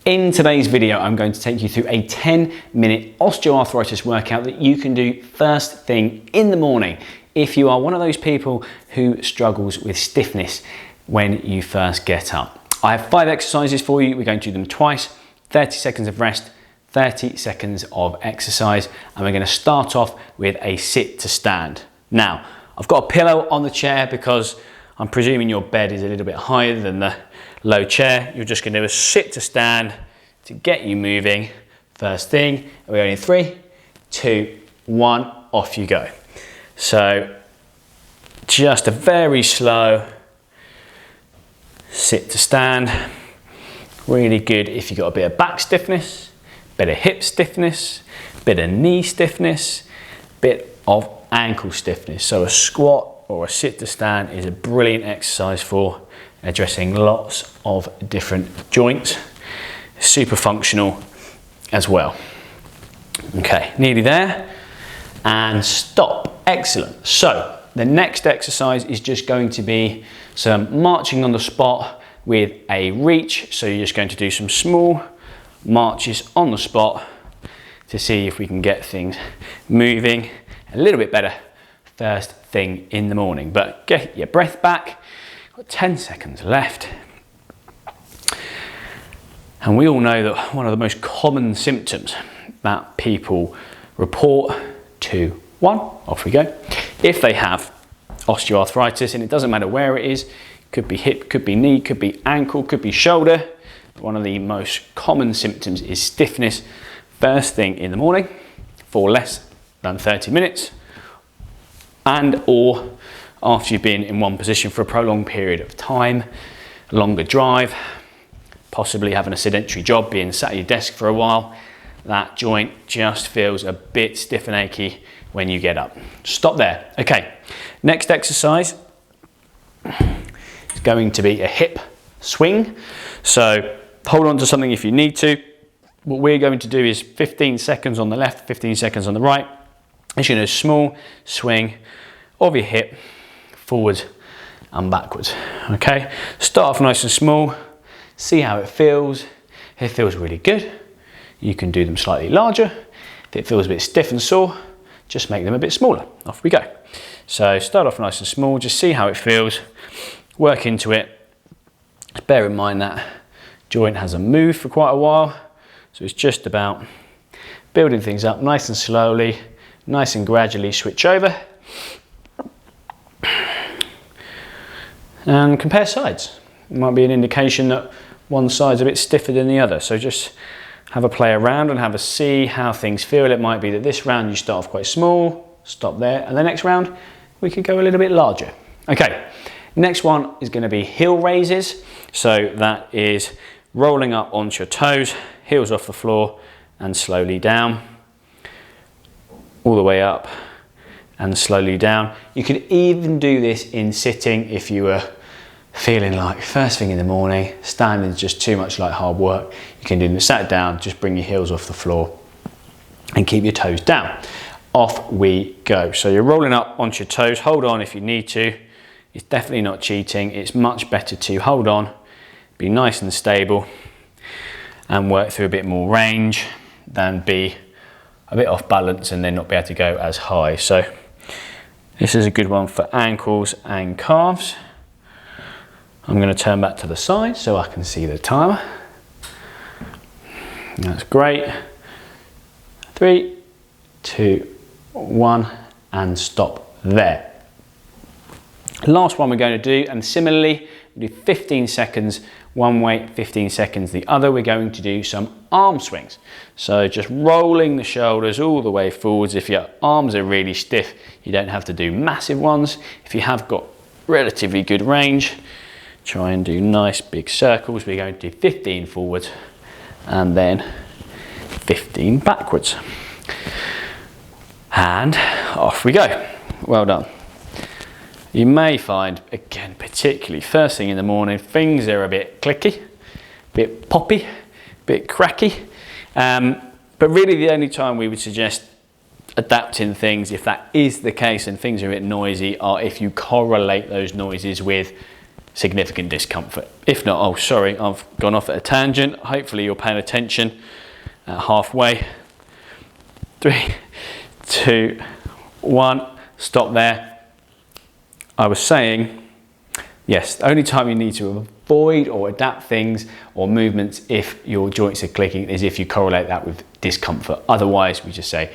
In today's video, I'm going to take you through a 10-minute osteoarthritis workout that you can do first thing in the morning if you are one of those people who struggles with stiffness when you first get up. I have 5 exercises for you. We're going to do them twice, 30 seconds of rest, 30 seconds of exercise, and we're going to start off with a sit to stand. Now, I've got a pillow on the chair because I'm presuming your bed is a little bit higher than the low chair. You're just going to do a sit to stand to get you moving first thing. We're only 3, 2, 1, off you go. So just a very slow sit to stand. Really good if you've got a bit of back stiffness, bit of hip stiffness, bit of knee stiffness, bit of ankle stiffness. So a squat or a sit to stand is a brilliant exercise for addressing lots of different joints. Super functional as well. Okay, nearly there, and stop. Excellent. So the next exercise is just going to be some marching on the spot with a reach. So you're just going to do some small marches on the spot to see if we can get things moving a little bit better first thing in the morning. But get your breath back. Got 10 seconds left. And we all know that one of the most common symptoms that people report, 2, 1, off we go, if they have osteoarthritis, and it doesn't matter where it is, could be hip, could be knee, could be ankle, could be shoulder. One of the most common symptoms is stiffness first thing in the morning for less than 30 minutes and or after you've been in one position for a prolonged period of time, a longer drive, possibly having a sedentary job, being sat at your desk for a while. That joint just feels a bit stiff and achy when you get up. Stop there. Okay, next exercise is going to be a hip swing. So hold on to something if you need to. What we're going to do is 15 seconds on the left, 15 seconds on the right. It's a small swing of your hip forward and backwards. Okay, start off nice and small, see how it feels. If it feels really good, you can do them slightly larger. If it feels a bit stiff and sore, just make them a bit smaller. Off we go. So start off nice and small, just see how it feels, work into it. Bear in mind that joint hasn't moved for quite a while, so it's just about building things up nice and slowly, nice and gradually switch over. And compare sides. It might be an indication that one side's a bit stiffer than the other. So just have a play around and have a see how things feel. It might be that this round you start off quite small, stop there, and the next round we could go a little bit larger. Okay, next one is going to be heel raises. So that is rolling up onto your toes, heels off the floor and slowly down, all the way up and slowly down. You could even do this in sitting if you were feeling like first thing in the morning, standing is just too much like hard work. You can do them sat down, just bring your heels off the floor and keep your toes down. Off we go. So you're rolling up onto your toes, hold on if you need to. It's definitely not cheating. It's much better to hold on, be nice and stable and work through a bit more range than be a bit off balance and then not be able to go as high. So this is a good one for ankles and calves. I'm going to turn back to the side so I can see the timer. That's great. 3, 2, 1, and stop there. Last one we're going to do, and similarly, we do 15 seconds one way, 15 seconds the other. We're going to do some arm swings. So just rolling the shoulders all the way forwards. If your arms are really stiff, you don't have to do massive ones. If you have got relatively good range, try and do nice big circles. We're going to do 15 forwards and then 15 backwards. And off we go. Well done. You may find, again, particularly first thing in the morning, things are a bit clicky, a bit poppy, a bit cracky. But really the only time we would suggest adapting things, if that is the case and things are a bit noisy, are if you correlate those noises with significant discomfort. If not, oh sorry, I've gone off at a tangent. Hopefully you're paying attention at halfway. 3, 2, 1, stop there. I was saying, yes, the only time you need to avoid or adapt things or movements if your joints are clicking is if you correlate that with discomfort. Otherwise, we just say,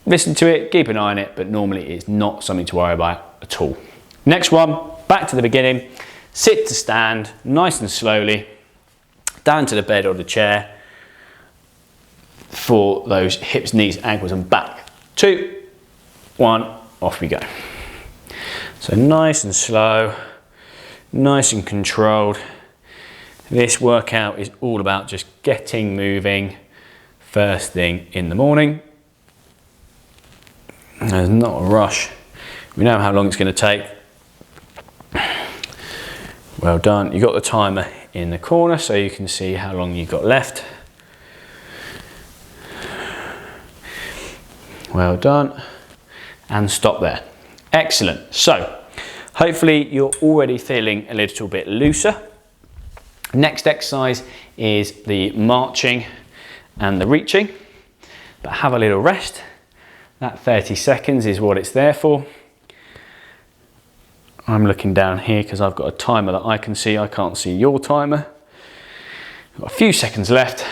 listen to it, keep an eye on it, but normally it's not something to worry about at all. Next one, back to the beginning. Sit to stand, nice and slowly, down to the bed or the chair for those hips, knees, ankles and back. 2, 1, off we go. So nice and slow, nice and controlled. This workout is all about just getting moving first thing in the morning. There's not a rush. We know how long it's going to take. Well done. You've got the timer in the corner so you can see how long you've got left. Well done. And stop there. Excellent. So hopefully you're already feeling a little bit looser. Next exercise is the marching and the reaching, but have a little rest. That 30 seconds is what it's there for. I'm looking down here because I've got a timer that I can see. I can't see your timer. Got a few seconds left.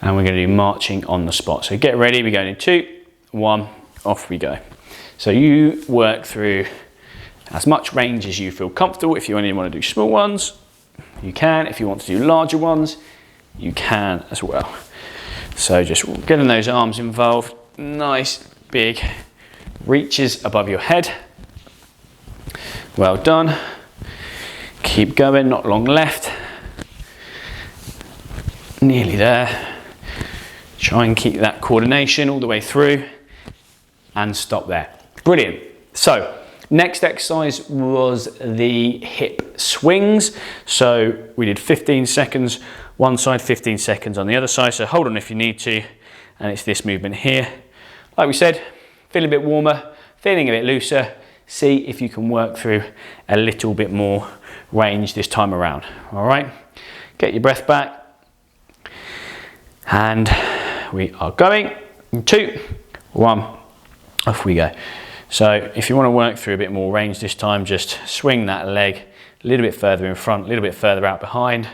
And we're going to do marching on the spot. So get ready, we're going in 2, 1, off we go. So you work through as much range as you feel comfortable. If you only want to do small ones, you can. If you want to do larger ones, you can as well. So just getting those arms involved, nice big reaches above your head. Well done. Keep going, not long left. Nearly there. Try and keep that coordination all the way through and stop there. Brilliant. So next exercise was the hip swings. So we did 15 seconds one side, 15 seconds on the other side. So hold on if you need to. And it's this movement here. Like we said, feeling a bit warmer, feeling a bit looser. See if you can work through a little bit more range this time around. All right, get your breath back. And we are going. 2, 1, off we go. So if you want to work through a bit more range this time, just swing that leg a little bit further in front, a little bit further out behind.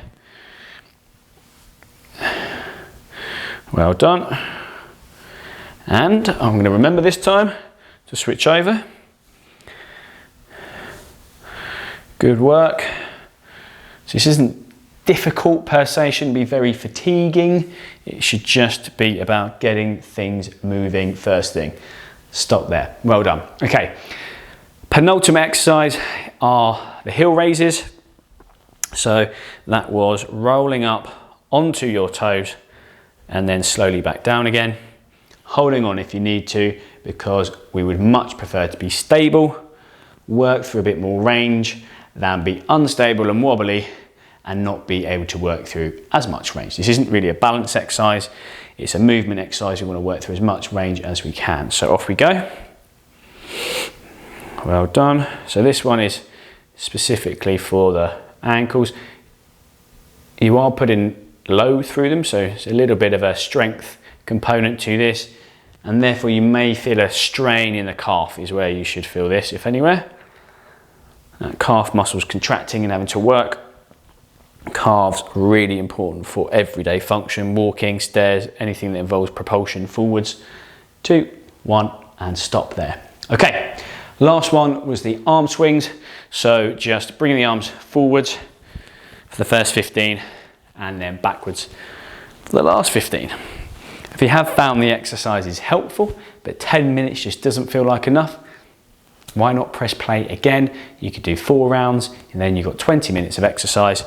Well done. And I'm going to remember this time to switch over. Good work. So this isn't difficult per se, shouldn't be very fatiguing. It should just be about getting things moving first thing. Stop there. Well done. Okay. Penultimate exercise are the heel raises. So that was rolling up onto your toes and then slowly back down again. Holding on if you need to, because we would much prefer to be stable, work through a bit more range than be unstable and wobbly and not be able to work through as much range. This isn't really a balance exercise, it's a movement exercise. We want to work through as much range as we can. So off we go. Well done. So this one is specifically for the ankles. You are putting load through them, so it's a little bit of a strength component to this, and therefore you may feel a strain in the calf is where you should feel this, if anywhere. That calf muscles contracting and having to work. Calves really important for everyday function, walking, stairs, anything that involves propulsion forwards. 2, 1, and stop there. Okay, last one was the arm swings. So just bringing the arms forwards for the first 15 and then backwards for the last 15. If you have found the exercises helpful, but 10 minutes just doesn't feel like enough, why not press play again? You could do 4 rounds and then you've got 20 minutes of exercise,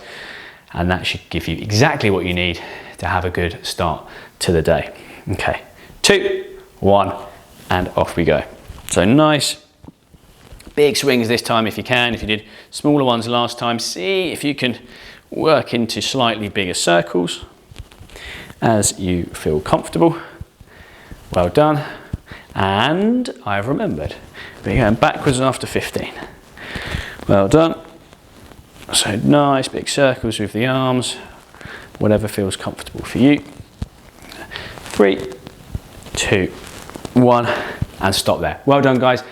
and that should give you exactly what you need to have a good start to the day. Okay, 2, 1, and off we go. So nice big swings this time if you can. If you did smaller ones last time, see if you can work into slightly bigger circles as you feel comfortable. Well done. And I've remembered we're going backwards after 15. Well done. So nice big circles with the arms, whatever feels comfortable for you. 3, 2, 1, and stop there. Well done, guys.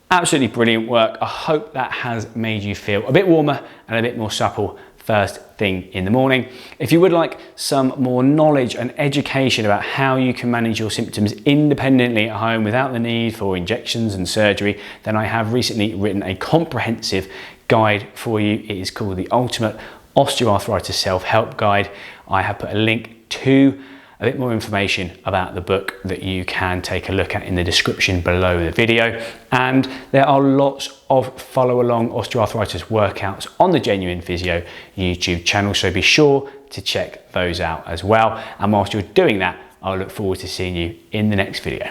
Absolutely brilliant work. I hope that has made you feel a bit warmer and a bit more supple first thing in the morning. If you would like some more knowledge and education about how you can manage your symptoms independently at home without the need for injections and surgery, then I have recently written a comprehensive guide for you. It is called the Ultimate Osteoarthritis Self-Help Guide. I have put a link to a bit more information about the book that you can take a look at in the description below the video. And there are lots of follow along osteoarthritis workouts on the Genuine Physio YouTube channel, so be sure to check those out as well. And whilst you're doing that, I'll look forward to seeing you in the next video.